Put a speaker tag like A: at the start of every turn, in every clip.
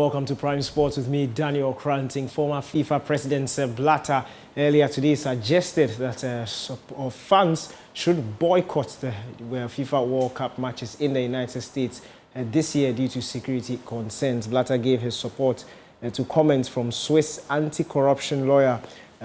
A: welcome to Prime Sports with me, Daniel Kranting. Former FIFA President Sepp Blatter earlier today suggested that fans should boycott the FIFA World Cup matches in the United States this year due to security concerns. Blatter gave his support to comments from Swiss anti-corruption lawyer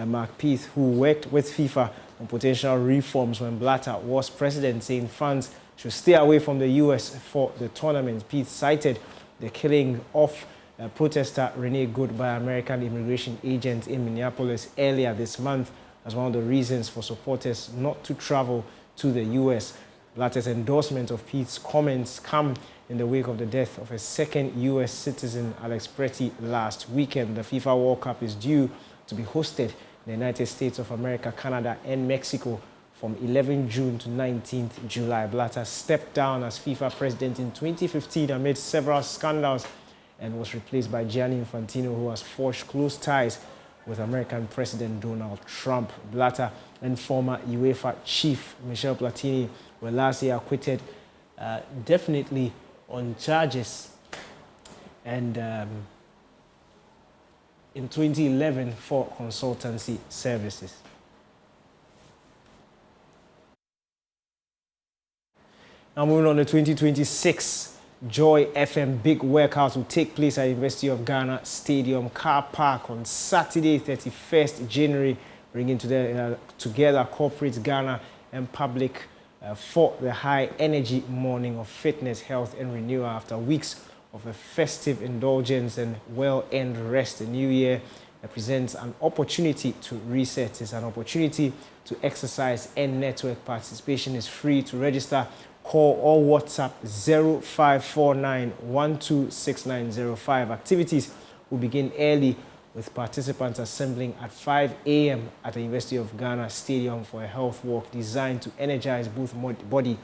A: Mark Peace, who worked with FIFA on potential reforms when Blatter was president, saying fans should stay away from the US for the tournament. Peace cited the killing of protester Rene Good by American immigration agents in Minneapolis earlier this month as one of the reasons for supporters not to travel to the US. Blatter's endorsement of Pete's comments come in the wake of the death of a second US citizen, Alex Pretty, last weekend. The FIFA World Cup is due to be hosted in the United States of America, Canada, and Mexico from 11 June to 19th July. Blatter stepped down as FIFA president in 2015 amid several scandals and was replaced by Gianni Infantino, who has forged close ties with American President Donald Trump. Blatter and former UEFA chief Michel Platini were last year acquitted, definitely on charges, and in 2011 for consultancy services. Now moving on, the 2026 Joy FM Big Workout will take place at University of Ghana Stadium Car Park on Saturday, 31st January, bringing together corporate Ghana and public for the high-energy morning of fitness, health, and renewal after weeks of a festive indulgence and well-earned rest. The new year presents an opportunity to reset. It's an opportunity to exercise and network. Participation is free. To register, call or WhatsApp 0549-126905. Activities will begin early, with participants assembling at 5 a.m. at the University of Ghana Stadium for a health walk designed to energize both body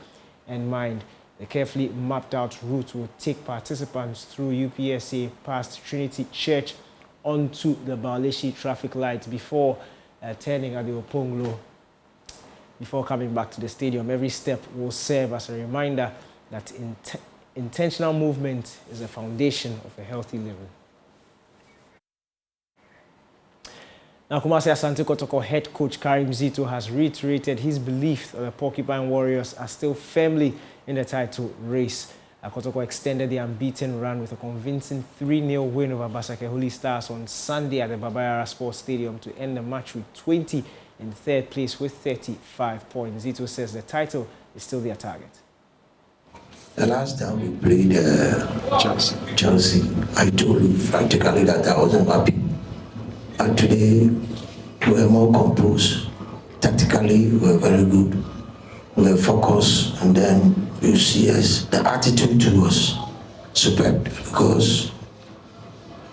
A: and mind. The carefully mapped out route will take participants through UPSA past Trinity Church onto the Baleshi traffic lights before turning at the Oponglo before coming back to the stadium. Every step will serve as a reminder that intentional movement is the foundation of a healthy living. Now, Kumasi Asante Kotoko head coach Karim Zito has reiterated his belief that the Porcupine Warriors are still firmly in the title race. Kotoko extended the unbeaten run with a convincing 3-0 win over Basake Holy Stars on Sunday at the Babayara Sports Stadium to end the match with 20 in third place with 35 points. Zito says the title is still their target.
B: The last time we played Chelsea, I told you practically that I wasn't happy. And today, we were more composed. Tactically, we were very good. We were focused, and then you see us, the attitude was superb, because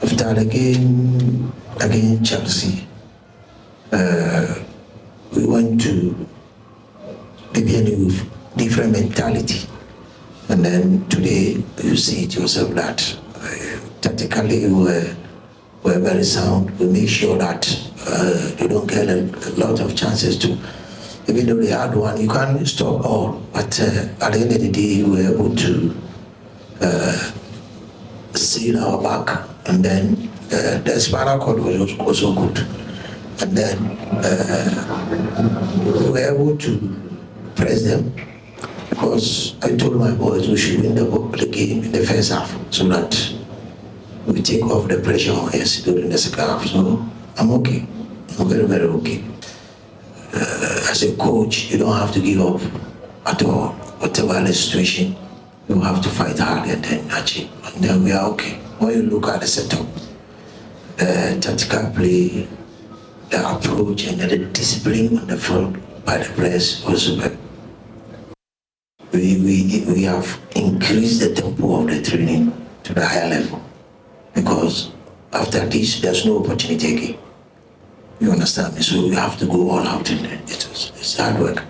B: after the game against Chelsea, we went to maybe with different mentality. And then today, you see it yourself that tactically we were very sound. We make sure that they don't get a lot of chances to, even though they had one, you can't stop all. But at the end of the day, we were able to seal our back, and then the spinal cord was also good. And then we were able to press them, because I told my boys we should win the game in the first half so that we take off the pressure on us during the second half. So I'm okay. I'm very, very okay. As a coach, you don't have to give up at all. Whatever the situation, you have to fight hard and then achieve. And then we are okay. When you look at the setup, the tactical play, the approach, and the discipline on the front by the players was superb. We have increased the tempo of the training to the higher level, because after this, there's no opportunity again. You understand me? So we have to go all out in it. It's hard work.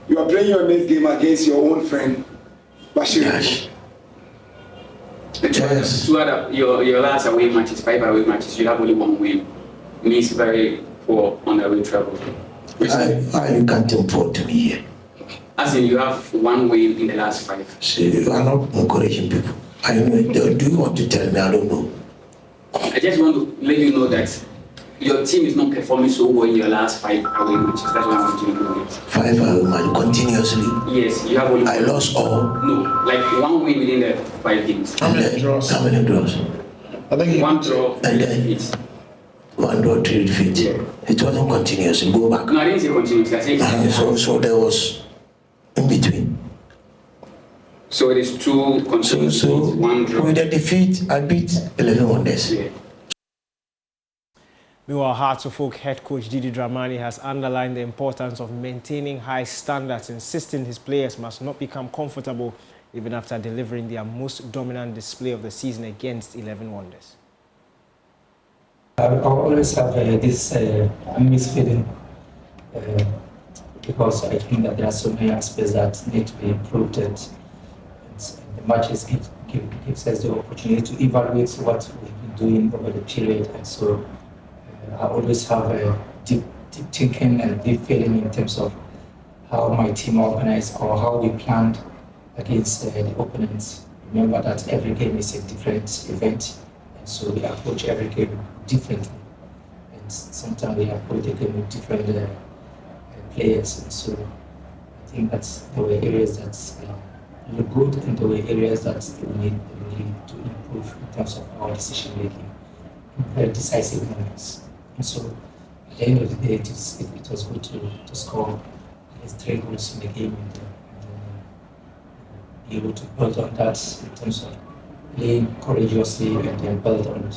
C: You are playing your next game against your own friend, Bashir.
B: Yes.
D: Yes. Your last away matches, 5 away matches, you have only 1 win. It means very poor on the away travel.
B: You can't import to me here.
D: As in, you have 1 win in the last 5.
B: So you are not encouraging people. I don't know. Do you want to tell me? I don't know.
D: I just want to let you know that your team is not performing so well in your last 5 away matches. That's why I want you to know it.
B: 5 away matches continuously?
D: Yes, you have only...
B: I lost all?
D: No, like 1 win within the 5 games.
B: How many draws? How many draws?
C: I think
D: 1 draw, 3 defeats.
B: 1 draw, 3 defeats.
D: Yeah.
B: It wasn't continuously. Go back.
D: No, I didn't say continuously. I said
B: so there was in between.
D: So it is 2 continuous defeats, 1 draw.
B: With the defeat, I beat 11 Wonders.
D: Yeah.
A: Meanwhile, Hearts of Oak head coach Didi Dramani has underlined the importance of maintaining high standards, insisting his players must not become comfortable even after delivering their most dominant display of the season against 11 Wonders.
E: I always have this mixed feeling because I think that there are so many aspects that need to be improved, and the matches gives us the opportunity to evaluate what we've been doing over the period, and so I always have a deep thinking and deep feeling in terms of how my team organized or how we planned against the opponents. Remember that every game is a different event, and so we approach every game differently. And sometimes we approach the game with different players, and so I think that there were areas that look good and there were areas that we need to improve in terms of our decision making in very decisive moments. And so at the end of the day, it was good to score at least 3 goals in the game and be able to build on that in terms of playing courageously and then build on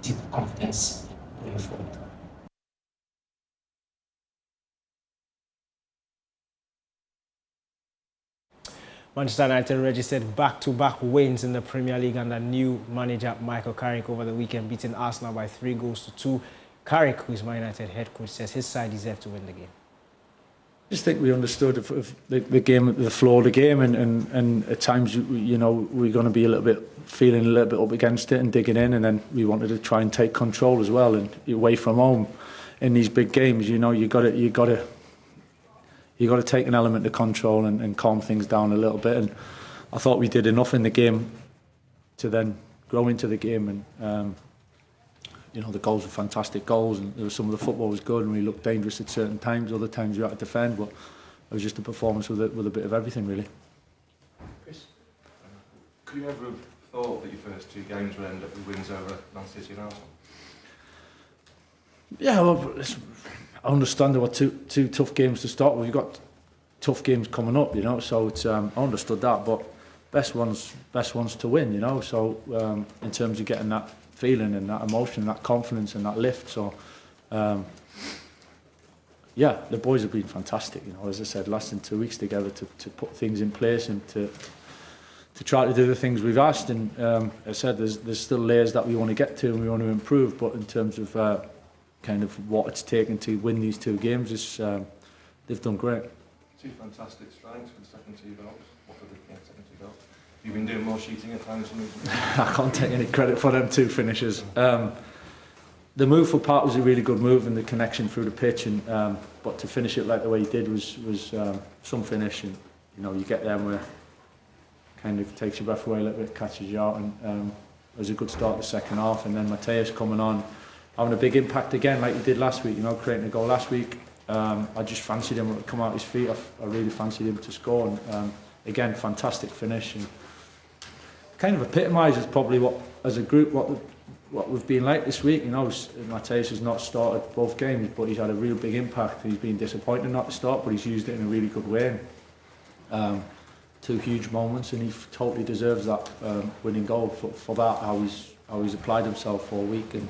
E: deep confidence going forward.
A: Manchester United registered back-to-back wins in the Premier League under new manager Michael Carrick over the weekend, beating Arsenal by 3 goals to 2. Carrick, who is Man United head coach, says his side deserved to win the game.
F: I just think we understood the game, the flow of the game, and at times, you know, we're going to be feeling a little bit up against it and digging in, and then we wanted to try and take control as well. And away from home, in these big games, you know, you got to take an element of control and calm things down a little bit. And I thought we did enough in the game to then grow into the game. And you know, the goals were fantastic goals, and some of the football was good, and we looked dangerous at certain times. Other times we had to defend, but it was just a performance with a bit of everything, really.
G: Chris, could you ever have thought that your first 2 games would end up with wins over Man City and Arsenal?
F: Yeah, well, I understand there were two tough games to start with. You've got tough games coming up, you know, so it's, I understood that, but best ones to win, you know. So in terms of getting that feeling and that emotion, that confidence and that lift, so yeah, the boys have been fantastic, you know. As I said, lasting 2 weeks together to put things in place and to try to do the things we've asked. And as I said, there's still layers that we want to get to and we want to improve, but in terms of kind of what it's taken to win these 2 games, they've done great.
G: 2 fantastic strikes for the second 2 goals. What for the second 2 goals? You've been doing more shooting at times than
F: I can't take any credit for them 2 finishes. The move for Park was a really good move, and the connection through the pitch, and but to finish it like the way he did was some finish, and you know, you get them where kind of takes your breath away a little bit, catches you out, and it was a good start the second half. And then Mateus coming on, having a big impact again like he did last week, you know, creating a goal last week. I just fancied him to come out his feet. I really fancied him to score, and again, fantastic finish, and kind of epitomises probably what, as a group, what we've been like this week. You know, Mateus has not started both games, but he's had a real big impact. He's been disappointed not to start, but he's used it in a really good way. 2 huge moments, and he totally deserves that winning goal for that. How he's applied himself all week, and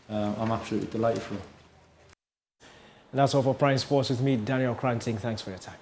F: I'm absolutely delighted for him.
A: And that's all for Prime Sports with me, Daniel Cranting. Thanks for your time.